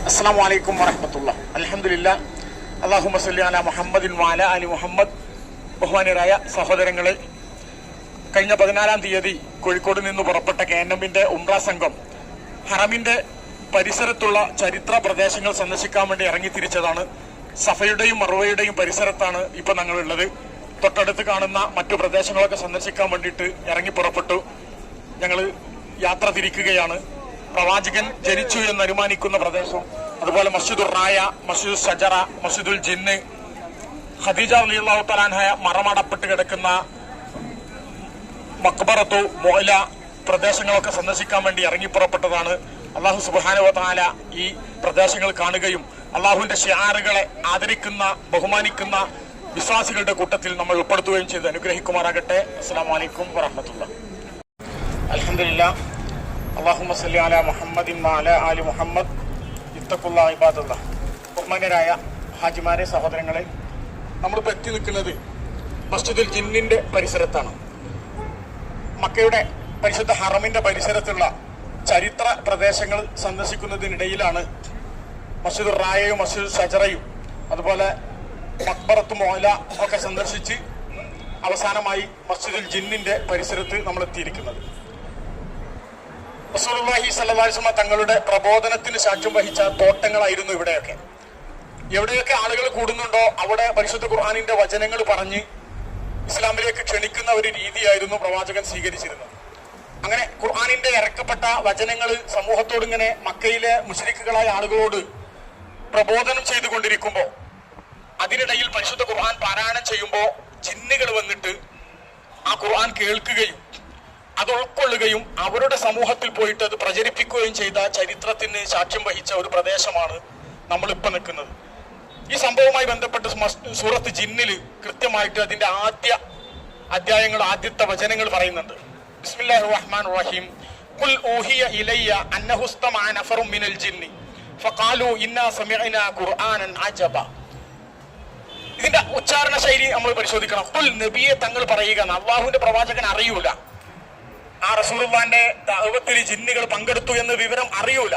അസ്സലാമു അലൈക്കും വറഹ്മത്തുള്ളാഹി. അൽഹംദുലില്ലാഹ്. അല്ലാഹുമ്മ സ്വല്ലി അലാ മുഹമ്മദിൻ വഅലാ ആലി മുഹമ്മദ്. ബഹുമാന്യരായ സഹോദരങ്ങളെ, കഴിഞ്ഞ 14-ാം തീയതി കോഴിക്കോട് നിന്ന് പുറപ്പെട്ട KNMന്റെ ഉംറ സംഘം ഹറമിന്റെ പരിസരത്തുള്ള ചരിത്ര പ്രദേശങ്ങൾ സന്ദർശിക്കാൻ വേണ്ടി ഇറങ്ങിത്തിരിച്ചതാണ്. സഫയുടെയും മറുവയുടെയും പരിസരത്താണ് ഇപ്പൊ ഞങ്ങളുള്ളത്. തൊട്ടടുത്ത് കാണുന്ന മറ്റു പ്രദേശങ്ങളൊക്കെ സന്ദർശിക്കാൻ വേണ്ടിയിട്ട് ഇറങ്ങി പുറപ്പെട്ടു. ഞങ്ങൾ യാത്ര തിരിക്കുകയാണ്. പ്രവാചകൻ ജനിച്ചു എന്ന് അനുമാനിക്കുന്ന പ്രദേശം, അതുപോലെ മസ്ജിദുർ റായ, മസ്ജിദുൽ ഷജറ, മസ്ജിദുൽ ജിന്ന്, ഖദീജ റളിയല്ലാഹു തആല അൻഹ മറമടപ്പെട്ട് കിടക്കുന്ന മഖ്ബറത്തു മുഅല പ്രദേശങ്ങളൊക്കെ സന്ദർശിക്കാൻ വേണ്ടി ഇറങ്ങിപ്പുറപ്പെട്ടതാണ്. അല്ലാഹു സുബ്ഹാനഹു വ തആല ഈ പ്രദേശങ്ങൾ കാണുകയും അല്ലാഹുവിന്റെ ശിആറുകളെ ആദരിക്കുന്ന ബഹുമാനിക്കുന്ന വിശ്വാസികളുടെ കൂട്ടത്തിൽ നമ്മൾ ഉൾപ്പെടുത്തുകയും ചെയ്ത് അനുഗ്രഹിക്കുമാറാകട്ടെ. അസ്സലാമു അലൈക്കും വറഹ്മത്തുള്ളാഹി. അൽഹംദുലില്ലാഹ്. അല്ലാഹുമ്മ സ്വല്ലി അലാ മുഹമ്മദിൻ വഅലാ ആലി മുഹമ്മദ്. ഇത്തഖുല്ലാഹ ഇബാദല്ലാഹ്. ബഹുമാന്യരായ ഹാജിമാരെ, സഹോദരങ്ങളെ, നമ്മളിപ്പോൾ എത്തി നിൽക്കുന്നത് മസ്ജിദുൽ ജിന്നിന്റെ പരിസരത്താണ്. മക്കയുടെ പരിശുദ്ധ ഹറമിന്റെ പരിസരത്തുള്ള ചരിത്ര പ്രദേശങ്ങൾ സന്ദർശിക്കുന്നതിനിടയിലാണ് മസ്ജിദുർ റായയും മസ്ജിദുൽ ഷജറയും അതുപോലെ മഖ്ബറത്തു മുഅല ഒക്കെ സന്ദർശിച്ച് അവസാനമായി മസ്ജിദുൽ ജിന്നിന്റെ പരിസരത്ത് നമ്മൾ എത്തിയിരിക്കുന്നത്. റസൂലുള്ളാഹി സ്വല്ലല്ലാഹു അലൈഹി വസല്ലം തങ്ങളുടെ പ്രബോധനത്തിന് സാക്ഷ്യം വഹിച്ച തോട്ടങ്ങളായിരുന്നു ഇവിടെയൊക്കെ. എവിടെയൊക്കെ ആളുകൾ കൂടുന്നുണ്ടോ അവിടെ പരിശുദ്ധ ഖുർആനിന്റെ വചനങ്ങൾ പറഞ്ഞ് ഇസ്ലാമിലേക്ക് ക്ഷണിക്കുന്ന ഒരു രീതിയായിരുന്നു പ്രവാചകൻ സ്വീകരിച്ചിരുന്നത്. അങ്ങനെ ഖുർആനിന്റെ ഇറക്കപ്പെട്ട വചനങ്ങൾ സമൂഹത്തോട് ഇങ്ങനെ മക്കയിലെ മുശ്രിക്കുകളായ ആളുകളോട് പ്രബോധനം ചെയ്തുകൊണ്ടിരിക്കുമ്പോൾ അതിനിടയിൽ പരിശുദ്ധ ഖുർആൻ പാരായണം ചെയ്യുമ്പോൾ ജിന്നുകൾ വന്നിട്ട് ആ ഖുർആൻ കേൾക്കുകയും അത് ഉൾക്കൊള്ളുകയും അവരുടെ സമൂഹത്തിൽ പോയിട്ട് അത് പ്രചരിപ്പിക്കുകയും ചെയ്ത ചരിത്രത്തിന് സാക്ഷ്യം വഹിച്ച ഒരു പ്രദേശമാണ് നമ്മളിപ്പോൾ നിൽക്കുന്നത്. ഈ സംഭവവുമായി ബന്ധപ്പെട്ട് സൂറത്ത് ജിന്നിൽ കൃത്യമായിട്ട് അതിന്റെ ആദ്യ അധ്യായങ്ങൾ, ആദ്യത്തെ വചനങ്ങൾ പറയുന്നുണ്ട്. ബിസ്മില്ലാഹിർ റഹ്മാനിർ റഹീം. ഖുൽ ഊഹിയ ഇലയ്യ അന്നഹു ഇസ്തമഅ നഫറും മിനൽ ജിന്നി ഫഖാലൂ ഇന്നാ സമിഅനാ ഖുർആനൻ അജബ. ഇതിന്റെ ഉച്ചാരണ ശൈലി നമ്മൾ പരിശോധിക്കണം. ഖുൽ, നബിയെ തങ്ങൾ പറയുക, അല്ലാഹുവിന്റെ പ്രവാചകൻ അറിയൂല, ആ റസൂലുള്ളാഹിന്റെ ദഅവത്തിൽ ജിന്നുകൾ പങ്കെടുത്തു എന്ന് വിവരം അറിയൂല.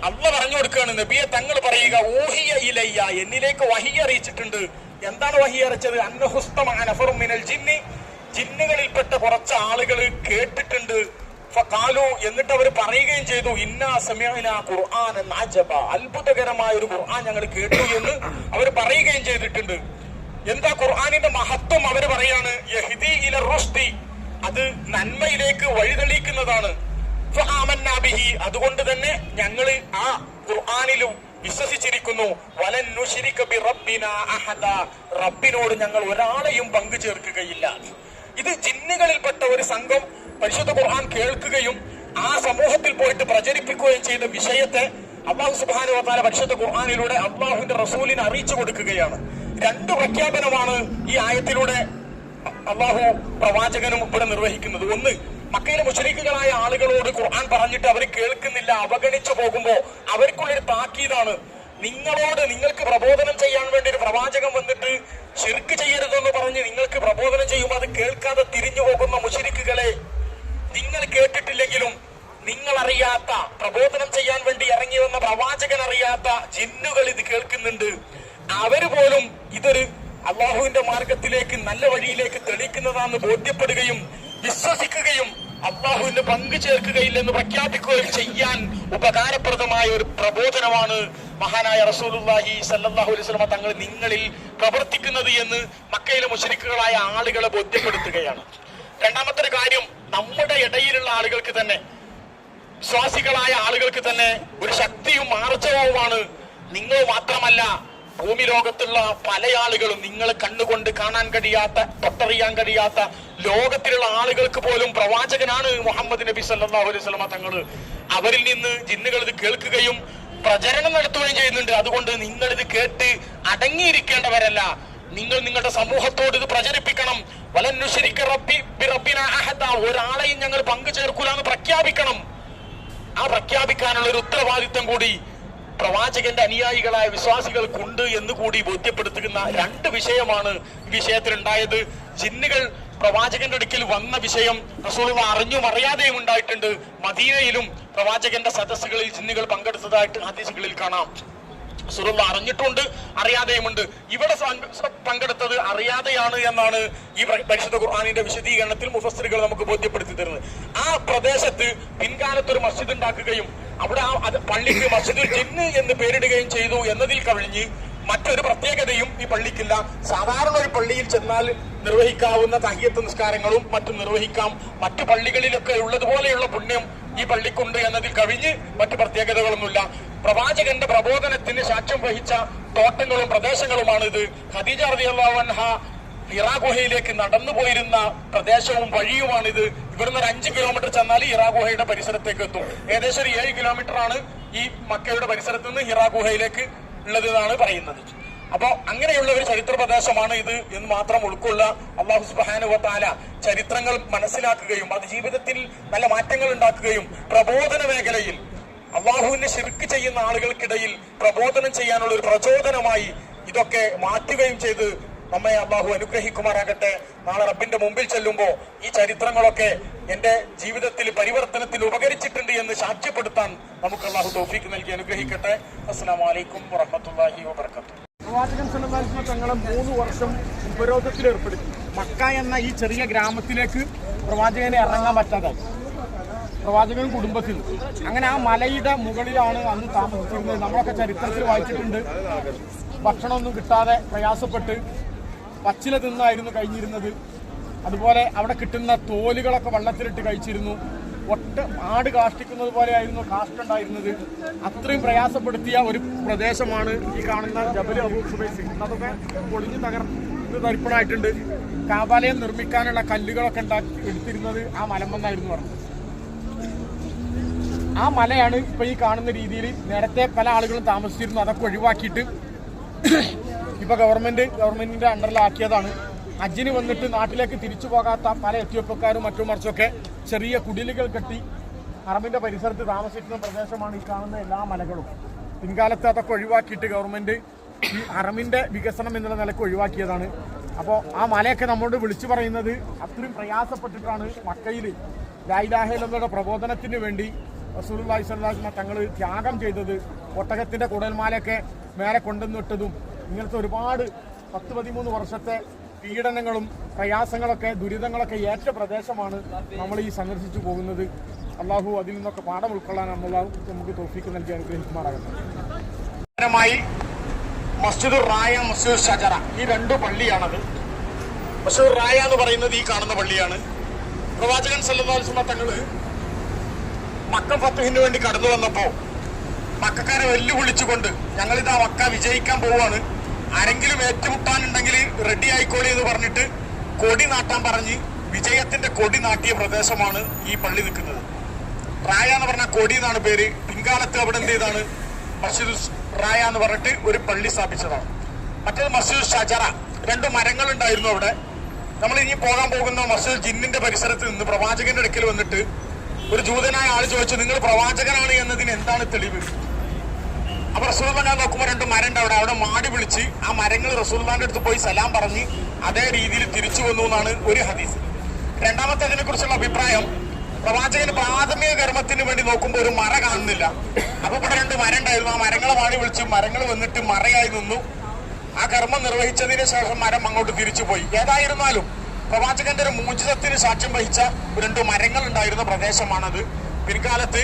അല്ലാഹ് പറഞ്ഞു കൊടുക്കുകയാണ്, നബിയെ തങ്ങൾ പറയുക, ഊഹിയ ഇലയ്യ, എന്നിലേക്ക് വഹി അറിയിച്ചിട്ടുണ്ട്. എന്താണ് വഹി അറിയിച്ചത്? അന്നഹു ഇസ്തമഅ നഫറും മിനൽ ജിന്നി, ജിന്നുകളിൽപ്പെട്ട കുറച്ച് ആളുകൾ കേട്ടിട്ടുണ്ട്. ഫഖാലു, എന്നിട്ട് അവർ പറയുകയും ചെയ്തു, ഇന്നാ സമിഅനാ ഖുർആനൻ അജബ, അത്ഭുതകരമായ ഒരു ഖുർആൻ ഞങ്ങൾ കേട്ടു എന്ന് അവർ പറയുകയും ചെയ്തിട്ടുണ്ട്. എന്താ ഖുർആനിന്റെ മഹത്വം? അവർ പറയാണ്, യഹ്ദി ഇല റുഷ്ദി, അത് നന്മയിലേക്ക് വഴിതെളിക്കുന്നതാണ്. ഫആമന്നാ ബിഹി, അതുകൊണ്ട് തന്നെ ഞങ്ങൾ ആ ഖുർആനിലും വിശ്വസിച്ചിരിക്കുന്നു. വലൻ നുശ്രിക ബിറബ്ബിനാ അഹദ, റബ്ബിനോട് ഞങ്ങൾ ഒരാളെയും പങ്കു ചേർക്കുകയില്ല. ഇത് ജിന്നുകളിൽപ്പെട്ട ഒരു സംഘം പരിശുദ്ധ ഖുർആൻ കേൾക്കുകയും ആ സമൂഹത്തിൽ പോയിട്ട് പ്രചരിപ്പിക്കുകയും ചെയ്ത വിഷയത്തെ അല്ലാഹു സുബ്ഹാനഹു വ തആല പരിശുദ്ധ ഖുർആനിലൂടെ അല്ലാഹുവിന്റെ റസൂലിനെ അറിയിച്ചു കൊടുക്കുകയാണ്. രണ്ട് പ്രഖ്യാപനമാണ് ഈ ആയത്തിലൂടെ അല്ലാഹു പ്രവാചകനും ഇവിടെ നിർവഹിക്കുന്നത്. ഒന്ന്, മക്കയിലെ മുശ്രിക്കുകളായ ആളുകളോട് ഖുർആൻ പറഞ്ഞിട്ട് അവർ കേൾക്കുന്നില്ല, അവഗണിച്ചു പോകുമ്പോ അവർക്കുള്ളൊരു താക്കീതാണ്. നിങ്ങൾക്ക് പ്രബോധനം ചെയ്യാൻ വേണ്ടി ഒരു പ്രവാചകൻ വന്നിട്ട് ശിർക്ക് ചെയ്യരുതെന്ന് പറഞ്ഞ് നിങ്ങൾക്ക് പ്രബോധനം ചെയ്യുമ്പോൾ അത് കേൾക്കാതെ തിരിഞ്ഞു പോകുന്ന മുശ്രിക്കുകളെ, നിങ്ങൾ കേട്ടിട്ടില്ലെങ്കിലും നിങ്ങൾ അറിയാത്ത, പ്രബോധനം ചെയ്യാൻ വേണ്ടി ഇറങ്ങി വന്ന പ്രവാചകൻ അറിയാത്ത ജിന്നുകൾ ഇത് കേൾക്കുന്നുണ്ട്. അവര് പോലും ഇതൊരു അള്ളാഹുവിന്റെ മാർഗത്തിലേക്ക്, നല്ല വഴിയിലേക്ക് തെളിക്കുന്നതാണെന്ന് ബോധ്യപ്പെടുകയും വിശ്വസിക്കുകയും അള്ളാഹുവിന് പങ്കു ചേർക്കുകയില്ലെന്ന് പ്രഖ്യാപിക്കുകയും ചെയ്യാൻ ഉപകാരപ്രദമായ ഒരു പ്രബോധനമാണ് മഹാനായ റസൂലുള്ളാഹി സ്വല്ലല്ലാഹു അലൈഹി വസല്ലം തങ്ങൾ നിങ്ങളിൽ പ്രവർത്തിക്കുന്നത് എന്ന് മക്കയിലെ മുശ്രിക്കുകളായ ആളുകളെ ബോധ്യപ്പെടുത്തുകയാണ്. രണ്ടാമത്തെ ഒരു കാര്യം, നമ്മുടെ ഇടയിലുള്ള ആളുകൾക്ക് തന്നെ, വിശ്വാസികളായ ആളുകൾക്ക് തന്നെ ഒരു ശക്തിയും ആർജവവുമാണ്. നിങ്ങൾ മാത്രമല്ല, ഭൂമി ലോകത്തുള്ള പല ആളുകളും, നിങ്ങൾ കണ്ണുകൊണ്ട് കാണാൻ കഴിയാത്ത, തൊട്ടറിയാൻ കഴിയാത്ത ലോകത്തിലുള്ള ആളുകൾക്ക് പോലും പ്രവാചകനാണ് മുഹമ്മദ് നബി സല്ലല്ലാഹു അലൈഹി വസല്ലം തങ്ങൾ. അവരിൽ നിന്ന് ജിന്നുകൾ ഇത് കേൾക്കുകയും പ്രചരണം നടത്തുകയും ചെയ്യുന്നുണ്ട്. അതുകൊണ്ട് നിങ്ങൾ ഇത് കേട്ട് അടങ്ങിയിരിക്കേണ്ടവരല്ല, നിങ്ങൾ നിങ്ങളുടെ സമൂഹത്തോട് ഇത് പ്രചരിപ്പിക്കണം. വലൻ നുശ്രിക ബിറബ്ബിനാ അഹദ, ഒരാളെയും ഞങ്ങൾ പങ്കു ചേർക്കൂല എന്ന് പ്രഖ്യാപിക്കണം. ആ പ്രഖ്യാപിക്കാനുള്ള ഒരു ഉത്തരവാദിത്വം കൂടി പ്രവാചകന്റെ അനുയായികളായ വിശ്വാസികൾക്കുണ്ട് എന്ന് കൂടി ബോധ്യപ്പെടുത്തുന്ന രണ്ട് വിഷയമാണ് ഈ വിഷയത്തിൽ ഉണ്ടായത്. ജിന്നുകൾ പ്രവാചകന്റെ അടുക്കൽ വന്ന വിഷയം റസൂലുള്ള അറിഞ്ഞും അറിയാതെയും ഉണ്ടായിട്ടുണ്ട്. മദീനയിലും പ്രവാചകന്റെ സദസ്സുകളിൽ ജിന്നുകൾ പങ്കെടുത്തതായിട്ട് ഹദീസുകളിൽ കാണാം. റസൂലുള്ള അറിഞ്ഞിട്ടുണ്ട്, അറിയാതെയുമുണ്ട്. ഇവിടെ പങ്കെടുത്തത് അറിയാതെയാണ് എന്നാണ് ഈ പരിശുദ്ധ ഖുർആനിന്റെ വിശദീകരണത്തിൽ മുഫസ്സിറുകൾ നമുക്ക് ബോധ്യപ്പെടുത്തി തരുന്നത്. ആ പ്രദേശത്ത് പിൻകാലത്ത് ഒരു മസ്ജിദ് ഉണ്ടാക്കുകയും അവിടെ ആ പള്ളിക്ക് മസ്ജിദുൽ ജിന്ന് എന്ന് പേരിടുകയും ചെയ്തു എന്നതിൽ കവിഞ്ഞ് മറ്റൊരു പ്രത്യേകതയും ഈ പള്ളിക്കില്ല. സാധാരണ ഒരു പള്ളിയിൽ ചെന്നാൽ നിർവഹിക്കാവുന്ന തഹിയ്യത്ത് നിസ്കാരങ്ങളും മറ്റും നിർവഹിക്കാം. മറ്റു പള്ളികളിലൊക്കെ ഉള്ളതുപോലെയുള്ള പുണ്യം ഈ പള്ളിക്കുണ്ട് എന്നതിൽ കവിഞ്ഞ് മറ്റു പ്രത്യേകതകളൊന്നുമില്ല. പ്രവാചകന്റെ പ്രബോധനത്തിന് സാക്ഷ്യം വഹിച്ച തോട്ടങ്ങളും പ്രദേശങ്ങളുമാണ് ഇത്. ഖദീജ റളിയല്ലാഹു അൻഹ ഹിറാ ഗുഹയിലേക്ക് നടന്നു പോയിരുന്ന പ്രദേശവും വഴിയുമാണിത്. ഇവിടുന്ന് ഒരു 5 കിലോമീറ്റർ ചെന്നാൽ ഹിറാ ഗുഹയുടെ പരിസരത്തേക്ക് എത്തും. ഏകദേശം ഒരു 7 കിലോമീറ്റർ ആണ് ഈ മക്കയുടെ പരിസരത്ത് നിന്ന് ഹിറാ ഗുഹയിലേക്ക് ഉള്ളത് എന്നാണ് പറയുന്നത്. അപ്പൊ അങ്ങനെയുള്ള ഒരു ചരിത്ര പ്രദേശമാണ് ഇത് എന്ന് മാത്രം ഉൾക്കൊള്ള അല്ലാഹു സുബ്ഹാനഹു വ തആല ചരിത്രങ്ങൾ മനസ്സിലാക്കുകയും അത് ജീവിതത്തിൽ നല്ല മാറ്റങ്ങൾ ഉണ്ടാക്കുകയും പ്രബോധന മേഖലയിൽ അള്ളാഹുവിനെ ശിർക്ക് ചെയ്യുന്ന ആളുകൾക്കിടയിൽ പ്രബോധനം ചെയ്യാനുള്ള ഒരു പ്രചോദനമായി ഇതൊക്കെ മാറ്റുകയും ചെയ്ത് നമ്മെ അള്ളാഹു അനുഗ്രഹിക്കുമാറാകട്ടെ. നാളെ റബ്ബിന്റെ മുമ്പിൽ ചെല്ലുമ്പോ ഈ ചരിത്രങ്ങളൊക്കെ എന്റെ ജീവിതത്തിൽ പരിവർത്തനത്തിൽ ഉപകരിച്ചിട്ടുണ്ട് എന്ന് സാക്ഷ്യപ്പെടുത്താൻ നമുക്ക് അള്ളാഹു തൗഫീഖ് നൽകി അനുഗ്രഹിക്കട്ടെ. അസ്സലാമു അലൈക്കും വറഹ്മത്തുള്ളാഹി വബറകാതുഹു. പ്രവാചകൻ സല്ലല്ലാഹു അലൈഹി വസല്ലം തങ്ങളെ 3 വർഷം ഉപരോധത്തിൽ ഏർപ്പെടുത്തി. മക്ക എന്ന ഈ ചെറിയ ഗ്രാമത്തിലേക്ക് പ്രവാചകനെ ഇറങ്ങാൻ പറ്റാതായി. പ്രവാചകൻ കുടുംബത്തിൽ അങ്ങനെ ആ മലയുടെ മുകളിലാണ് അന്ന് താമസിച്ചിരുന്നത്. നമ്മളൊക്കെ ചരിത്രത്തിൽ വായിച്ചിട്ടുണ്ട്. ഭക്ഷണമൊന്നും കിട്ടാതെ പ്രയാസപ്പെട്ട് പച്ചില തിന്നായിരുന്നു കഴിഞ്ഞിരുന്നത്. അതുപോലെ അവിടെ കിട്ടുന്ന തോലുകളൊക്കെ വെള്ളത്തിലിട്ട് കഴിച്ചിരുന്നു. ആട് കാഷ്ടിക്കുന്നത് പോലെയായിരുന്നു കാഷ്ടുണ്ടായിരുന്നത്. അത്രയും പ്രയാസപ്പെടുത്തിയ ഒരു പ്രദേശമാണ് ഈ കാണുന്ന ജബൽ അബൂ ഖുബൈസ്. അതൊക്കെ പൊളിഞ്ഞു തകർന്ന് തരിപ്പണായിട്ടുണ്ട്. കാബാലയം നിർമ്മിക്കാനുള്ള കല്ലുകളൊക്കെ എടുത്തിരുന്നത് ആ മലമെന്നായിരുന്നു പറഞ്ഞത്. ആ മലയാണ് ഇപ്പൊ ഈ കാണുന്ന രീതിയിൽ നേരത്തെ പല ആളുകളും താമസിച്ചിരുന്നു. അതൊക്കെ ഒഴിവാക്കിയിട്ട് ഇപ്പൊ ഗവൺമെന്റിന്റെ അണ്ടറിലാക്കിയതാണ്. ഹജ്ജിന് വന്നിട്ട് നാട്ടിലേക്ക് തിരിച്ചു പോകാത്ത പല എത്യോപ്യക്കാരും മറ്റും മറിച്ചൊക്കെ ചെറിയ കുടിലുകൾ കെട്ടി ഹറമിന്റെ പരിസരത്ത് താമസിക്കുന്ന പ്രദേശമാണ് ഈ കാണുന്ന എല്ലാ മലകളും. പിൻകാലത്ത് അതൊക്കെ ഒഴിവാക്കിയിട്ട് ഗവൺമെന്റ് ഈ ഹറമിന്റെ വികസനം എന്നുള്ള നിലക്ക് ഒഴിവാക്കിയതാണ്. അപ്പോൾ ആ മലയൊക്കെ നമ്മോട് വിളിച്ചു പറയുന്നത് അത്രയും പ്രയാസപ്പെട്ടിട്ടാണ് മക്കയിൽ ലാ ഇലാഹ ഇല്ലല്ലാഹുവിന്റെ പ്രബോധനത്തിന് വേണ്ടി റസൂലുള്ളാഹി സ്വല്ലല്ലാഹു അലൈഹി വസല്ലം തങ്ങൾ ത്യാഗം ചെയ്തത്. ഒട്ടകത്തിന്റെ കുടൽമാലയൊക്കെ മേലെ കൊണ്ടുവന്നിട്ടതും ഇങ്ങനത്തെ ഒരുപാട് 10-13 വർഷത്തെ പീഡനങ്ങളും പ്രയാസങ്ങളൊക്കെ ദുരിതങ്ങളൊക്കെ ഏറ്റ പ്രദേശമാണ് നമ്മൾ ഈ സന്ദർശിച്ചു പോകുന്നത്. അള്ളാഹു അതിൽ നിന്നൊക്കെ പാഠം ഉൾക്കൊള്ളാൻ നമുക്ക് തൗഫീഖ് നൽകി അനുഗ്രഹിക്കുമാറാകട്ടെ. മസ്ജിദുർ റായ, മസ്ജിദുൽ ഷജറ, ഈ 2 പള്ളിയാണത്. മസ്ജിദുർ റായ എന്ന് പറയുന്നത് ഈ കാണുന്ന പള്ളിയാണ്. പ്രവാചകൻ സല്ലല്ലാഹു അലൈഹി വസല്ലം തങ്ങള് മക്ക ഫത്ഹിന് വേണ്ടി കടന്നു വന്നപ്പോ മക്കാരെ വെല്ലുവിളിച്ചുകൊണ്ട് ഞങ്ങളിതാ മക്ക വിജയിക്കാൻ പോവാണ്, ആരെങ്കിലും ഏറ്റുമുട്ടാനുണ്ടെങ്കിൽ റെഡി ആയിക്കോളി എന്ന് പറഞ്ഞിട്ട് കൊടി നാട്ടാൻ പറഞ്ഞ് വിജയത്തിന്റെ കൊടി നാട്ടിയ പ്രദേശമാണ് ഈ പള്ളി നിൽക്കുന്നത്. റായ എന്ന് പറഞ്ഞ കൊടി എന്നാണ് പേര്. പിൻകാലത്ത് അവിടെ എന്ത് ചെയ്താണ് മസ്ജിദ് റായ എന്ന് പറഞ്ഞിട്ട് ഒരു പള്ളി സ്ഥാപിച്ചതാണ്. മറ്റേത് മസ്ജിദ് ഷജറ, 2 മരങ്ങൾ ഉണ്ടായിരുന്നു അവിടെ. നമ്മൾ ഇനി പോകാൻ പോകുന്ന മസ്ജിദ് ജിന്നിന്റെ പരിസരത്ത് നിന്ന് പ്രവാചകന്റെ അടുക്കൽ വന്നിട്ട് ഒരു ജൂതനായ ആള് ചോദിച്ചു, നിങ്ങൾ പ്രവാചകനാണ് എന്നതിന് എന്താണ് തെളിവ്? അപ്പൊ റസൂലുള്ളാഹി ഞാൻ നോക്കുമ്പോൾ 2 മരം ഉണ്ട് അവിടെ മാടി വിളിച്ച് ആ മരങ്ങൾ റസൂലുള്ളാഹിന്റെ അടുത്ത് പോയി സലാം പറഞ്ഞ് അതേ രീതിയിൽ തിരിച്ചു വന്നു എന്നാണ് ഒരു ഹദീസ്. രണ്ടാമത്തെ അതിനെ കുറിച്ചുള്ള അഭിപ്രായം, പ്രവാചകന് പ്രാഥമിക കർമ്മത്തിന് വേണ്ടി നോക്കുമ്പോൾ ഒരു മറ കാണുന്നില്ല. അപ്പൊ ഇവിടെ 2 മരം ഉണ്ടായിരുന്നു. ആ മരങ്ങളെ മാടി വിളിച്ച് മരങ്ങൾ വന്നിട്ട് മറയായി നിന്നു. ആ കർമ്മം നിർവഹിച്ചതിന് ശേഷം മരം അങ്ങോട്ട് തിരിച്ചുപോയി. ഏതായിരുന്നാലും പ്രവാചകന്റെ ഒരു മൂജിസത്തിന് സാക്ഷ്യം വഹിച്ച 2 മരങ്ങൾ ഉണ്ടായിരുന്ന പ്രദേശമാണത്. പിൻകാലത്ത്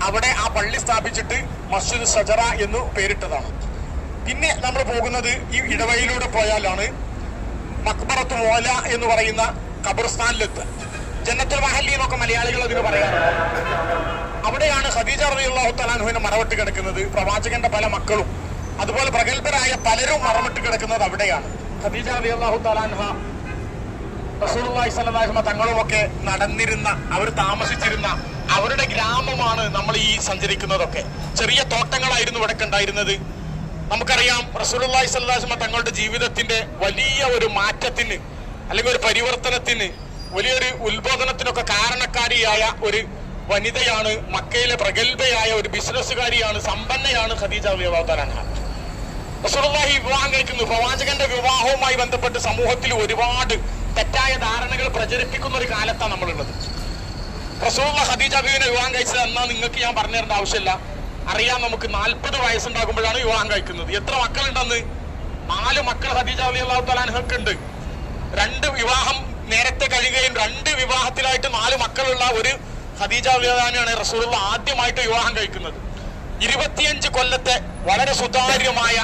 അവിടെ ആ പള്ളി സ്ഥാപിച്ചിട്ട് മസ്ജിദ് ഷജറ എന്ന് പേരിട്ടതാണ്. പിന്നെ നമ്മൾ പോകുന്നത് ഈ ഇടവഴിയിലൂടെ പോയാലാണ് മഖ്ബറത്ത് മോല എന്ന് പറയുന്ന ഖബർസ്ഥാനിലെത്തുക. ജന്നത്തുൽ മഹല്ലി എന്നൊക്കെ മലയാളികൾ അതിന് പറയാറുണ്ട്. അവിടെയാണ് ഖദീജ റളിയല്ലാഹു തആല അൻഹയെ മറവിട്ട് കിടക്കുന്നത്. പ്രവാചകന്റെ പല മക്കളും അതുപോലെ പ്രഗത്ഭരായ പലരും മറവിട്ട് കിടക്കുന്നത് അവിടെയാണ്. ഖദീജ റളിയല്ലാഹു തആല അൻഹ റസൂലുള്ളാഹി സ്വല്ലല്ലാഹു അലൈഹി വസല്ലം തങ്ങളുമൊക്കെ നടന്നിരുന്ന, അവർ താമസിച്ചിരുന്ന അവരുടെ ഗ്രാമമാണ് നമ്മൾ ഈ സഞ്ചരിക്കുന്നതൊക്കെ. ചെറിയ തോട്ടങ്ങളായിരുന്നു ഇവിടെ ഉണ്ടായിരുന്നത്. നമുക്കറിയാം റസൂലുള്ളാഹി സ്വല്ലല്ലാഹു അലൈഹി വസല്ലം തങ്ങളുടെ ജീവിതത്തിന്റെ വലിയ ഒരു മാറ്റത്തിന് അല്ലെങ്കിൽ ഒരു പരിവർത്തനത്തിന് വലിയൊരു ഉത്ബോധനത്തിനൊക്കെ കാരണക്കാരിയായ ഒരു വനിതയാണ്, മക്കയിലെ പ്രഗത്ഭയായ ഒരു ബിസിനസ്സുകാരിയാണ്, സമ്പന്നയാണ് ഖദീജ റളിയല്ലാഹു തആല അൻഹ. റസൂലുള്ളാഹി വിവാഹം കഴിക്കുന്നു. പ്രവാചകന്റെ വിവാഹവുമായി ബന്ധപ്പെട്ട് സമൂഹത്തിൽ ഒരുപാട് തെറ്റായ ധാരണകൾ പ്രചരിപ്പിക്കുന്ന ഒരു കാലത്താണ് നമ്മളുള്ളത്. റസൂലുള്ള ഖദീജ ബീവിനെ വിവാഹം കഴിച്ചത് എന്നാ നിങ്ങൾക്ക് ഞാൻ പറഞ്ഞു തരേണ്ട ആവശ്യമില്ല, അറിയാം. നമുക്ക് 40 വയസ്സുണ്ടാകുമ്പോഴാണ് വിവാഹം കഴിക്കുന്നത്. എത്ര മക്കളുണ്ടെന്ന്? 4 മക്കൾ ഖദീജ റളിയല്ലാഹു തആല അൻഹയ്ക്ക് ഉണ്ട്. 2 വിവാഹം നേരത്തെ കഴിയുകയും 2 വിവാഹത്തിലായിട്ട് 4 മക്കളുള്ള ഒരു ഖദീജ റളിയല്ലാഹു അൻഹയാണ് റസൂലുള്ള ആദ്യമായിട്ട് വിവാഹം കഴിക്കുന്നത്. 25 കൊല്ലത്തെ വളരെ സുതാര്യമായ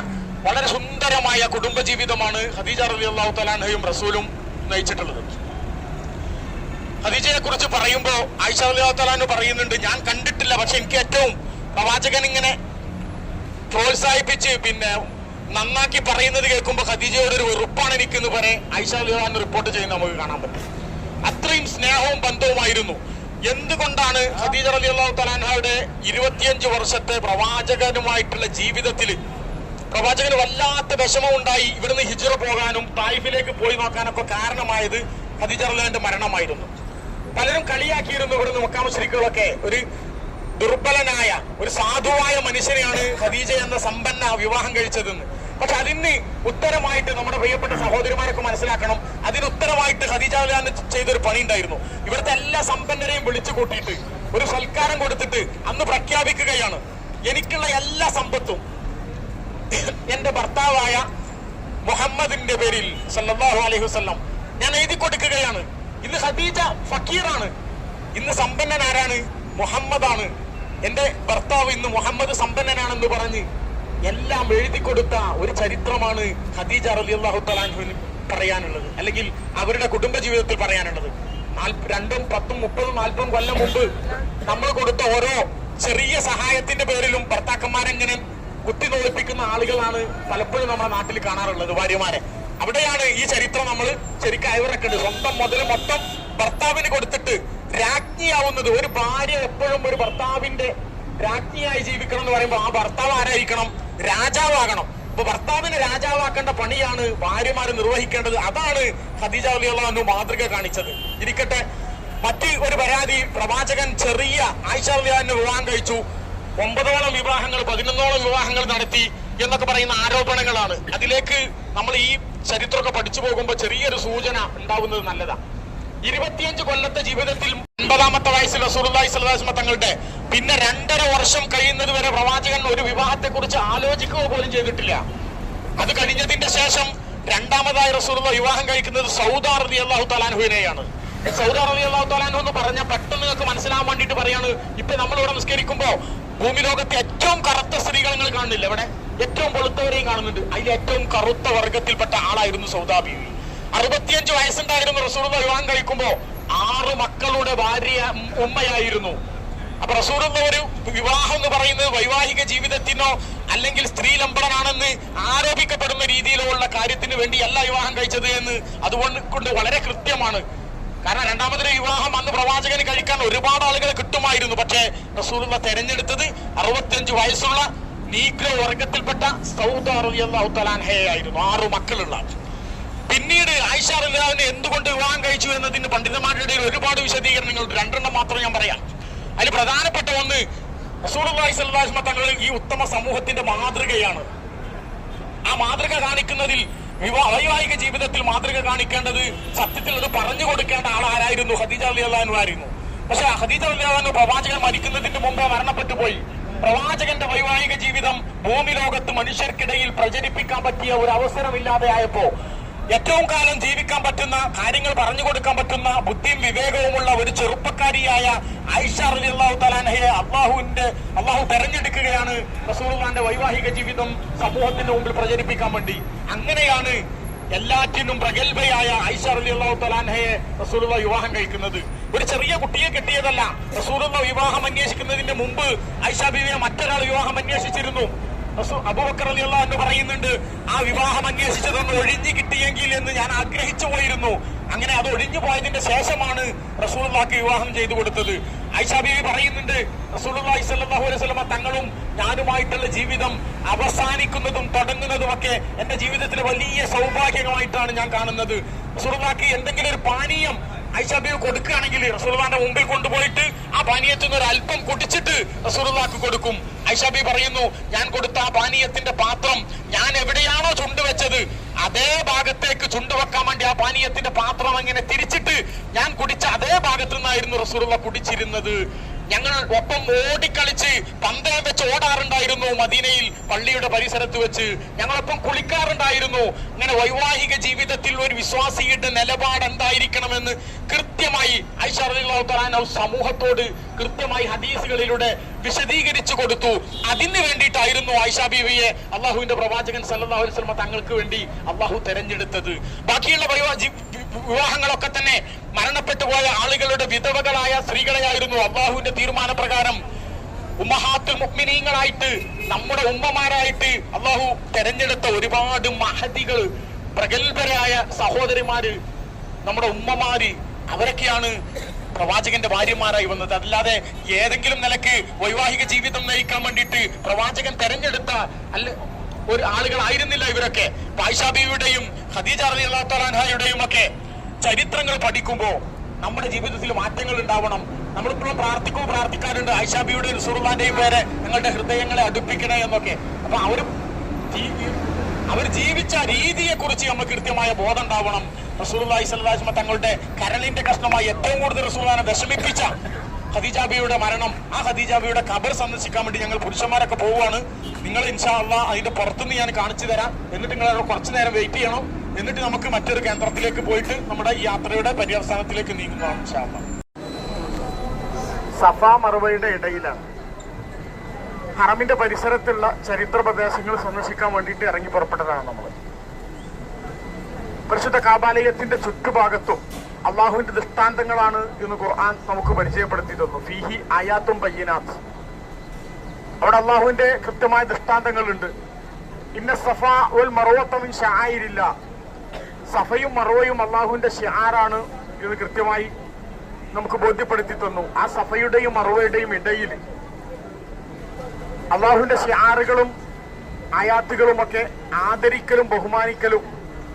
വളരെ സുന്ദരമായ കുടുംബജീവിതമാണ് ഖദീജ റളിയല്ലാഹു തആല അൻഹയും റസൂലും നയിച്ചിട്ടുള്ളത്. ഖദീജയെ കുറിച്ച് പറയുമ്പോൾ ആയിഷ റളിയല്ലാഹു തആല അൻഹ പറയുന്നുണ്ട്, ഞാൻ കണ്ടിട്ടില്ല, പക്ഷെ എനിക്ക് ഏറ്റവും പ്രവാചകൻ ഇങ്ങനെ പ്രോത്സാഹിപ്പിച്ച് പിന്നെ നന്നാക്കി പറയുന്നത് കേൾക്കുമ്പോൾ ഖദീജയോട് ഒരു വെറുപ്പാണ് എനിക്കെന്ന് പറയാൻ ആയിഷ റളിയല്ലാഹു അൻഹ റിപ്പോർട്ട് ചെയ്യുന്നത് നമുക്ക് കാണാൻ പറ്റും. അത്രയും സ്നേഹവും ബന്ധവുമായിരുന്നു. എന്തുകൊണ്ടാണ് ഖദീജ റളിയല്ലാഹു തആല അൻഹയുടെ 25 വർഷത്തെ പ്രവാചകനുമായിട്ടുള്ള ജീവിതത്തിൽ പ്രവാചകന് വല്ലാത്ത വിഷമമുണ്ടായി ഇവിടുന്ന് ഹിജ്റ പോകാനും തായിഫിലേക്ക് പോയി നോക്കാനൊക്കെ കാരണമായത് ഖദീജ റളിയല്ലാഹു അൻഹയുടെ മരണമായിരുന്നു. പലരും കളിയാക്കിയിരുന്നു ഇവിടുന്ന് മക്കാ മുശ്രിക്കുകളൊക്കെ ഒരു ദുർബലനായ ഒരു സാധുവായ മനുഷ്യനെയാണ് ഖദീജ എന്ന സമ്പന്ന വിവാഹം കഴിച്ചതെന്ന്. പക്ഷെ അതിന് ഉത്തരമായിട്ട് നമ്മുടെ പ്രിയപ്പെട്ട സഹോദരിമാരൊക്കെ മനസ്സിലാക്കണം, അതിന് ഉത്തരമായിട്ട് ഖദീജ റളിയല്ലാഹു അൻഹ ചെയ്തൊരു പണി ഉണ്ടായിരുന്നു. ഇവിടുത്തെ എല്ലാ സമ്പന്നരെയും വിളിച്ചു കൂട്ടിയിട്ട് ഒരു സൽക്കാരം കൊടുത്തിട്ട് അന്ന് പ്രഖ്യാപിക്കുകയാണ്, എനിക്കുള്ള എല്ലാ സമ്പത്തും എന്റെ ഭർത്താവായ മുഹമ്മദിന്റെ പേരിൽ സല്ലല്ലാഹു അലൈഹി വസല്ലം ഞാൻ എഴുതി കൊടുക്കുകയാണ്. ഇന്ന് ഖദീജ ഫക്കീറാണ്, ഇന്ന് സമ്പന്നൻ ആരാണ്? മുഹമ്മദാണ്. എന്റെ ഭർത്താവ് ഇന്ന് മുഹമ്മദ് സമ്പന്നനാണെന്ന് പറഞ്ഞ് എല്ലാം എഴുതി കൊടുത്ത ഒരു ചരിത്രമാണ് ഖദീജ റളിയല്ലാഹു തആല അൻഹുവിന് പറയാനുള്ളത്, അല്ലെങ്കിൽ അവരുടെ കുടുംബജീവിതത്തിൽ പറയാനുള്ളത്. 2, 10, 30, 40 കൊല്ലം മുമ്പ് നമ്മൾ കൊടുത്ത ഓരോ ചെറിയ സഹായത്തിന്റെ പേരിലും ഭർത്താക്കന്മാരെങ്ങനെ കുത്തി നോയിപ്പിക്കുന്ന ആളുകളാണ് പലപ്പോഴും നമ്മുടെ നാട്ടിൽ കാണാറുള്ളത്, ഭാര്യമാരെ. അവിടെയാണ് ഈ ചരിത്രം നമ്മൾ ശരിക്കും അയവിറക്കേണ്ടത്. സ്വന്തം മുതൽ മൊത്തം ഭർത്താവിന് കൊടുത്തിട്ട് രാജ്ഞിയാവുന്നത്. ഒരു ഭാര്യ എപ്പോഴും ഒരു ഭർത്താവിന്റെ രാജ്ഞിയായി ജീവിക്കണം എന്ന് പറയുമ്പോൾ ആ ഭർത്താവ് ആരായിരിക്കണം? രാജാവാകണം. അപ്പൊ ഭർത്താവിനെ രാജാവാക്കേണ്ട പണിയാണ് ഭാര്യമാര് നിർവഹിക്കേണ്ടത്. അതാണ് ഖദീജ റളിയല്ലാഹു അൻഹ മാതൃക കാണിച്ചത്. ഇരിക്കട്ടെ, മറ്റ് ഒരു പരാതി, പ്രവാചകൻ ചെറിയ ആയിഷ റളിയല്ലാഹു അൻഹ വിവാഹം കഴിച്ചു, 9ഓളം വിവാഹങ്ങൾ 11ഓളം വിവാഹങ്ങൾ നടത്തി എന്നൊക്കെ പറയുന്ന ആരോപണങ്ങളാണ്. അതിലേക്ക് നമ്മൾ ഈ ചരിത്രമൊക്കെ പഠിച്ചു പോകുമ്പോൾ ചെറിയൊരു സൂചന ഉണ്ടാവുന്നത് നല്ലതാണ്. 25 കൊല്ലത്തെ ജീവിതത്തിൽ 50ാമത്തെ വയസ്സിൽ റസൂലുള്ളാഹി സ്വല്ലല്ലാഹു അലൈഹി വസല്ലം തങ്ങളുടെ പിന്നെ 2.5 വർഷം കഴിയുന്നത് വരെ പ്രവാചകൻ ഒരു വിവാഹത്തെ കുറിച്ച് ആലോചിക്കുക പോലും ചെയ്തിട്ടില്ല. അത് കഴിഞ്ഞതിന്റെ ശേഷം രണ്ടാമതായി റസൂലുള്ളാഹി വിവാഹം കഴിക്കുന്നത് സൗദ റളിയല്ലാഹു തആല അൻഹുവിനെയാണ്. സൗദ റളിയല്ലാഹു തആല അൻഹു എന്ന് പറഞ്ഞ പെട്ടെന്ന് നിങ്ങൾക്ക് മനസ്സിലാവാൻ വേണ്ടിയിട്ട് പറയാണ്, ഇപ്പൊ നമ്മളിവിടെ നിസ്കരിക്കുമ്പോ ഭൂമി ലോകത്തെ ഏറ്റവും കറുത്ത സ്ത്രീകൾ നിങ്ങൾ കാണുന്നില്ല, ഇവിടെ ഏറ്റവും വെളുത്തവരെയും കാണുന്നുണ്ട്. അതിൽ ഏറ്റവും കറുത്ത വർഗത്തിൽപ്പെട്ട ആളായിരുന്നു സൗദ ബീവി. 65 വയസ്സുണ്ടായിരുന്നു റസൂലുള്ളാഹി വിവാഹം കഴിക്കുമ്പോ 6 മക്കളുടെ ഭാര്യ ഉമ്മയായിരുന്നു. അപ്പൊ റസൂലുള്ള ഒരു വിവാഹം എന്ന് പറയുന്നത് വൈവാഹിക ജീവിതത്തിനോ അല്ലെങ്കിൽ സ്ത്രീ ലംബടനാണെന്ന് ആരോപിക്കപ്പെടുന്ന രീതിയിലുള്ള കാര്യത്തിന് വേണ്ടിയല്ല വിവാഹം കഴിച്ചത് എന്ന് അതുകൊണ്ട് വളരെ കൃത്യമാണ്. കാരണം രണ്ടാമതൊരു വിവാഹം അന്ന് പ്രവാചകന് കഴിക്കാൻ ഒരുപാട് ആളുകളെ കിട്ടുമായിരുന്നു. പക്ഷേ റസൂലുള്ള തെരഞ്ഞെടുത്തത് 65 വയസ്സുള്ള നീഗ്രോ വർഗത്തിൽപ്പെട്ട സൗദ റളിയല്ലാഹു തആല അൻഹയായിരുന്നു, 6 മക്കളുള്ള. പിന്നീട് ആയിഷ റളിയല്ലാഹു അൻഹ എന്തുകൊണ്ട് വിവാഹം കഴിച്ചു എന്നതിന് പണ്ഡിതന്മാരുടെ ഇടയിൽ ഒരുപാട് വിശദീകരണങ്ങൾ, 2 മാത്രം ഞാൻ പറയാം. അതിൽ പ്രധാനപ്പെട്ട ഒന്ന്, റസൂലുള്ളാഹി സ്വല്ലല്ലാഹു അലൈഹി വസല്ലം തങ്ങൾ ഈ ഉത്തമ സമൂഹത്തിന്റെ മാതൃകയാണ്. ആ മാതൃക കാണിക്കുന്നതിൽ വൈവാഹിക ജീവിതത്തിൽ മാതൃക കാണിക്കേണ്ടത് സത്യത്തിൽ അത് പറഞ്ഞു കൊടുക്കേണ്ട ആളാരായിരുന്നു? ഖദീജ റളിയല്ലാഹു അൻഹ ആയിരുന്നു. പക്ഷെ ഖദീജ റളിയല്ലാഹു അൻഹ പ്രവാചകൻ മരിക്കുന്നതിന് മുമ്പേ മരണപ്പെട്ടു പോയി. പ്രവാചകന്റെ വൈവാഹിക ജീവിതം ഭൂമി ലോകത്ത് മനുഷ്യർക്കിടയിൽ പ്രചരിപ്പിക്കാൻ പറ്റിയ ഒരു അവസരമില്ലാതെ ആയപ്പോ ഏറ്റവും കാലം ജീവിക്കാൻ പറ്റുന്ന, കാര്യങ്ങൾ പറഞ്ഞു കൊടുക്കാൻ പറ്റുന്ന ബുദ്ധിയും വിവേകവുമുള്ള ഒരു ചെറുപ്പക്കാരിയായ ആയിഷ റളിയല്ലാഹു തആല അൻഹയെ അള്ളാഹു തെരഞ്ഞെടുക്കുകയാണ് റസൂലുള്ളാഹിന്റെ വൈവാഹിക ജീവിതം സമൂഹത്തിന്റെ മുമ്പിൽ പ്രചരിപ്പിക്കാൻ വേണ്ടി. അങ്ങനെയാണ് എല്ലാറ്റിനും പ്രഗത്ഭയായ ആയിഷ റളിയല്ലാഹു തആല അൻഹയെ റസൂലുള്ളാഹി വിവാഹം കഴിക്കുന്നത്. ഒരു ചെറിയ കുട്ടിയെ കെട്ടിയതല്ല. റസൂലുള്ളാഹി വിവാഹം അന്വേഷിക്കുന്നതിന്റെ മുമ്പ് ആയിഷ ബീവിയെ മറ്റൊരാൾ വിവാഹം അന്വേഷിച്ചിരുന്നു. അബൂബക്കർ റളിയല്ലാഹു അൻഹു പറയുന്നുണ്ട്, ആ വിവാഹം അന്വേഷിച്ചതൊന്ന് ഒഴിഞ്ഞു കിട്ടിയെങ്കിൽ എന്ന് ഞാൻ ആഗ്രഹിച്ചു പോയിരുന്നു. അങ്ങനെ അത് ഒഴിഞ്ഞു പോയതിന്റെ ശേഷമാണ് റസൂലുള്ളാഹിക്ക് വിവാഹം ചെയ്തു കൊടുത്തത്. ആയിഷ ബീവി പറയുന്നുണ്ട്, റസൂലുള്ളാഹി സ്വല്ലല്ലാഹു അലൈഹി വസല്ലം തങ്ങളും ഞാനുമായിട്ടുള്ള ജീവിതം അവസാനിക്കുന്നതും തുടങ്ങുന്നതുമൊക്കെ എന്റെ ജീവിതത്തിലെ വലിയ സൗഭാഗ്യമായിട്ടാണ് ഞാൻ കാണുന്നത്. റസൂലുള്ളാഹിക്ക് എന്തെങ്കിലും ഒരു പാനീയം ആയിഷ ബീവി കൊടുക്കുകയാണെങ്കിൽ റസൂലുള്ളാഹിന്റെ മുമ്പിൽ കൊണ്ടുപോയിട്ട് ആ പാനീയത്തിൽ നിന്ന് ഒരു അല്പം കുടിച്ചിട്ട് റസൂലുള്ളാഹിക്ക് കൊടുക്കും. ആയിഷ ബീവി പറയുന്നു, ഞാൻ കൊടുത്ത ആ പാനീയത്തിന്റെ പാത്രം ഞാൻ എവിടെയാണോ ചുണ്ടുവെച്ചത് അതേ ഭാഗത്തേക്ക് ചുണ്ടുവെക്കാൻ വേണ്ടി ആ പാനീയത്തിന്റെ പാത്രം അങ്ങനെ തിരിച്ചിട്ട് ഞാൻ കുടിച്ച അതേ ഭാഗത്തു നിന്നായിരുന്നു റസൂലുള്ള കുടിച്ചിരുന്നത്. ഞങ്ങൾ ഒപ്പം ഓടിക്കളിച്ച് പന്തയം വെച്ച് ഓടാറുണ്ടായിരുന്നു. മദീനയിൽ പള്ളിയുടെ പരിസരത്ത് വെച്ച് ഞങ്ങളൊപ്പം കുളിക്കാറുണ്ടായിരുന്നു. അങ്ങനെ വൈവാഹിക ജീവിതത്തിൽ ഒരു വിശ്വാസിയുടെ നിലപാട് എന്തായിരിക്കണമെന്ന് കൃത്യമായി ആയിഷ റളിയല്ലാഹു തആല അൻഹ സമൂഹത്തോട് കൃത്യമായി ഹദീസുകളിലൂടെ വിശദീകരിച്ചു കൊടുത്തു. അതിന് വേണ്ടിയിട്ടായിരുന്നു ആയിഷ ബീവിയെ അള്ളാഹുവിന്റെ പ്രവാചകൻ സല്ലല്ലാഹു അലൈഹി വസല്ലം തങ്ങൾക്ക് വേണ്ടി അള്ളാഹു തെരഞ്ഞെടുത്തത്. ബാക്കിയുള്ള വിവാഹങ്ങളൊക്കെ തന്നെ മരണപ്പെട്ടു പോയ ആളുകളുടെ വിധവകളായ സ്ത്രീകളെയായിരുന്നു അള്ളാഹുവിന്റെ തീരുമാനപ്രകാരം ഉമ്മഹാത്തുൽ മുഅ്മിനീങ്ങളായിട്ട് നമ്മുടെ ഉമ്മമാരായിട്ട് അള്ളാഹു തെരഞ്ഞെടുത്ത ഒരുപാട് മഹദികൾ, പ്രഗത്ഭരായ സഹോദരിമാര്, നമ്മുടെ ഉമ്മമാര്, അവരൊക്കെയാണ് പ്രവാചകന്റെ ഭാര്യമാരായി വന്നത്. അല്ലാതെ ഏതെങ്കിലും നിലക്ക് വൈവാഹിക ജീവിതം നയിക്കാൻ വേണ്ടിയിട്ട് പ്രവാചകൻ തെരഞ്ഞെടുത്ത ഒരു ആളുകളായിരുന്നില്ല ഇവരൊക്കെ. ആയിഷ ബീവിയുടെയും ഖദീജ റളിയല്ലാഹു തആല അൻഹയുടെയും ഒക്കെ ചരിത്രങ്ങൾ പഠിക്കുമ്പോൾ നമ്മുടെ ജീവിതത്തിൽ മാറ്റങ്ങൾ ഉണ്ടാവണം. നമ്മളിപ്പോഴും പ്രാർത്ഥിക്കാറുണ്ട് ആയിഷ ബീവിയുടെയും റസൂലുള്ളാഹിന്റെയും പേരെ ഞങ്ങളുടെ ഹൃദയങ്ങളെ അടുപ്പിക്കണേ എന്നൊക്കെ. അപ്പൊ അവർ ജീവിച്ച രീതിയെ കുറിച്ച് നമുക്ക് കൃത്യമായ ബോധം ഉണ്ടാവണം. റസൂലുള്ളാഹി സ്വല്ലല്ലാഹു അലൈഹി വസല്ലം തങ്ങളുടെ കരളിന്റെ കഷ്ണമായി ഏറ്റവും കൂടുതൽ റസൂലുള്ളാഹിനെ വിഷമിപ്പിച്ച ഖദീജ ബീവിയുടെ മരണം, ആ ഖദീജ ബീവിയുടെ ഖബർ സന്ദർശിക്കാൻ വേണ്ടി ഞങ്ങൾ പുരുഷന്മാരൊക്കെ പോവുകയാണ്. നിങ്ങൾ ഇൻഷാ അല്ലാഹ് അതിന്റെ പുറത്തുനിന്ന് ഞാൻ കാണിച്ചു തരാം. എന്നിട്ട് നിങ്ങൾ കുറച്ചു നേരം വെയിറ്റ് ചെയ്യണം. എന്നിട്ട് നമുക്ക് മറ്റൊരു കേന്ദ്രത്തിലേക്ക് പോയിട്ട് നമ്മുടെ ഈ യാത്രയുടെ പര്യവസാനത്തിലേക്ക് നീങ്ങുന്നതാണ് ഇൻഷാ അല്ലാഹ്. സഫ മർവയുടെ ഇടയിലാണ് ഹറമിന്റെ പരിസരത്തുള്ള ചരിത്ര പ്രദേശങ്ങൾ സന്ദർശിക്കാൻ വേണ്ടിയിട്ട് ഇറങ്ങി പുറപ്പെട്ടതാണ് നമ്മൾ. പരിശുദ്ധ കാബാലയത്തിന്റെ ചുറ്റുഭാഗത്തും അള്ളാഹുവിന്റെ ദൃഷ്ടാന്തങ്ങളാണ് എന്ന് ഖുർആൻ നമുക്ക് പരിചയപ്പെടുത്തി തന്നു. ഫീഹി ആയാത്തും ബയ്യിനാത്ത്. അവിടെ അള്ളാഹുവിന്റെ കൃത്യമായ ദൃഷ്ടാന്തങ്ങളുണ്ട്. ഇന്ന സഫ വൽ മർവത മിൻ ശആയിരില്ലാ. സഫയും മർവയും അള്ളാഹുവിന്റെ ശിആറാണ് എന്ന് കൃത്യമായി നമുക്ക് ബോധ്യപ്പെടുത്തി തന്നു. ആ സഫയുടെയും മർവയുടെയും ഇടയിൽ അള്ളാഹുവിന്റെ ശിആറുകളും ആയാത്തുകളും ഒക്കെ ആദരിക്കലും ബഹുമാനിക്കലും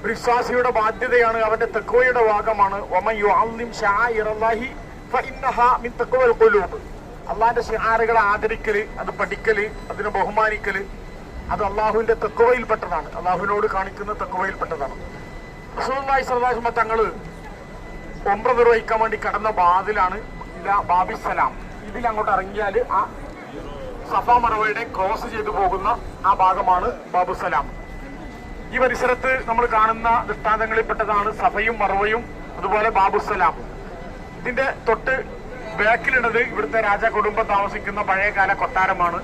ഒരു വിശ്വാസിയുടെ ബാധ്യതയാണ്, അവന്റെ തഖ്വയുടെ ഭാഗമാണ്. വമൻ യുഅല്ലിം ശആയിറല്ലാഹി ഫഇന്നഹാ മിൻ തഖ്വൽ ഖുലൂബ്. അള്ളാഹിന്റെ ശിആറുകളെ ആദരിക്കല്, അത് പഠിക്കല്, അതിനെ ബഹുമാനിക്കല്, അത് അള്ളാഹുവിന്റെ തഖ്വയിൽപ്പെട്ടതാണ്, അള്ളാഹുവിനോട് കാണിക്കുന്ന തഖ്വയിൽപ്പെട്ടതാണ്. റസൂലുള്ളാഹി സ്വല്ലല്ലാഹു അലൈഹി വസല്ലം തങ്ങള് ഉംറ നിർവഹിക്കാൻ വേണ്ടി കടന്ന ബാദിലാണ് ബാബിസലാം. ഇതിലങ്ങോട്ട് ഇറങ്ങിയാൽ ആ സഫ മർവയുടെ ക്രോസ് ചെയ്തു പോകുന്ന ആ ഭാഗമാണ് ബാബുസലാം. ഈ പരിസരത്ത് നമ്മൾ കാണുന്ന ദൃഷ്ടാന്തങ്ങളിൽപ്പെട്ടതാണ് സഫയും മർവയും, അതുപോലെ ബാബുസലാം. ഇതിന്റെ തൊട്ട് ബാക്കിലുള്ളത് ഇവിടുത്തെ രാജ കുടുംബം താമസിക്കുന്ന പഴയകാല കൊട്ടാരമാണ്.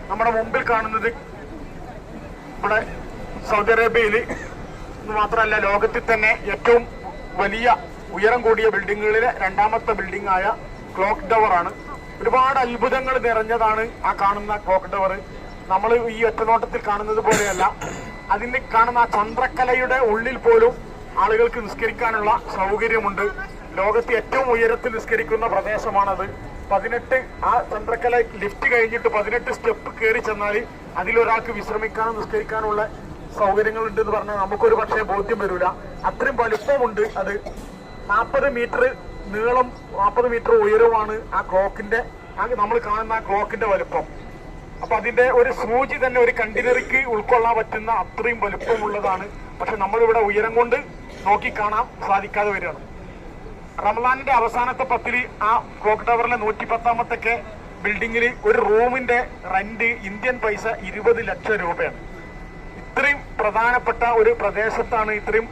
നമ്മുടെ മുമ്പിൽ കാണുന്നത് ഇവിടെ സൗദി അറേബ്യയിൽ മാത്രമല്ല ലോകത്തിൽ തന്നെ ഏറ്റവും വലിയ ഉയരം കൂടിയ ബിൽഡിങ്ങുകളിലെ രണ്ടാമത്തെ ബിൽഡിംഗ് ആയ ക്ലോക്ക് ടവർ ആണ്. ഒരുപാട് അത്ഭുതങ്ങൾ നിറഞ്ഞതാണ് ആ കാണുന്ന ക്ലോക്ക് ടവർ. നമ്മൾ ഈ ഒറ്റനോട്ടത്തിൽ കാണുന്നത് പോലെയല്ല. അതിന് കാണുന്ന ആ ചന്ദ്രക്കലയുടെ ഉള്ളിൽ പോലും ആളുകൾക്ക് നിസ്കരിക്കാനുള്ള സൗകര്യമുണ്ട്. ലോകത്ത് ഏറ്റവും ഉയരത്തിൽ നിസ്കരിക്കുന്ന പ്രദേശമാണത്. 18 ആ ചന്ദ്രക്കല ലിഫ്റ്റ് കഴിഞ്ഞിട്ട് 18 സ്റ്റെപ്പ് കയറി ചെന്നാൽ അതിലൊരാൾക്ക് വിശ്രമിക്കാനും നിസ്കരിക്കാനുള്ള സൗകര്യങ്ങൾ ഉണ്ട് എന്ന് പറഞ്ഞാൽ നമുക്കൊരു പക്ഷേ ബോധ്യം വരില്ല. അത്രയും വലുപ്പമുണ്ട്. അത് 40 മീറ്റർ നീളം, 40 മീറ്റർ ഉയരവുമാണ് ആ ക്ലോക്കിന്റെ, നമ്മൾ കാണുന്ന ആ ക്ലോക്കിന്റെ വലുപ്പം. അപ്പൊ അതിന്റെ ഒരു സൂചി തന്നെ ഒരു കണ്ടെയ്നറിക്ക് ഉൾക്കൊള്ളാൻ പറ്റുന്ന അത്രയും വലുപ്പമുള്ളതാണ്. പക്ഷെ നമ്മളിവിടെ ഉയരം കൊണ്ട് നോക്കി കാണാൻ സാധിക്കാതെ വരികയാണ്. റമദാനിന്റെ അവസാനത്തെ 10 ആ ക്ലോക്ക് ടവറിലെ 110ാമത്തെ ബിൽഡിങ്ങിൽ ഒരു റൂമിന്റെ റെന്റ് ഇന്ത്യൻ പൈസ 20 ലക്ഷം രൂപയാണ്. ഇത്രയും പ്രധാനപ്പെട്ട ഒരു പ്രദേശത്താണ്, ഇത്രയും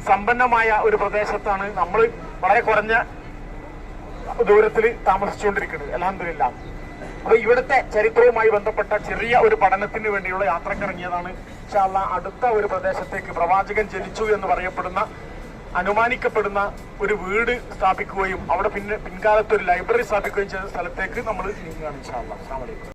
സമ്പന്നമായ ഒരു പ്രദേശത്താണ് നമ്മൾ വളരെ കുറഞ്ഞ ദൂരത്തിൽ താമസിച്ചുകൊണ്ടിരിക്കുന്നത്. അൽഹംദുലില്ലാഹ്. അപ്പൊ ഇവിടുത്തെ ചരിത്രവുമായി ബന്ധപ്പെട്ട ചെറിയ ഒരു പഠനത്തിന് വേണ്ടിയുള്ള യാത്രക്കിറങ്ങിയതാണ്. ഇൻഷാ അല്ലാഹ് അടുത്ത ഒരു പ്രദേശത്തേക്ക് പ്രവാചകൻ ജനിച്ചു എന്ന് പറയപ്പെടുന്ന, അനുമാനിക്കപ്പെടുന്ന ഒരു വീട് സ്ഥാപിക്കുകയും അവിടെ പിൻകാലത്ത് ഒരു ലൈബ്രറി സ്ഥാപിക്കുകയും ചെയ്ത സ്ഥലത്തേക്ക് നമ്മൾ നീങ്ങുകയാണ്. ഇൻഷാ അല്ലാഹ്. അസ്സലാമു അലൈക്കും.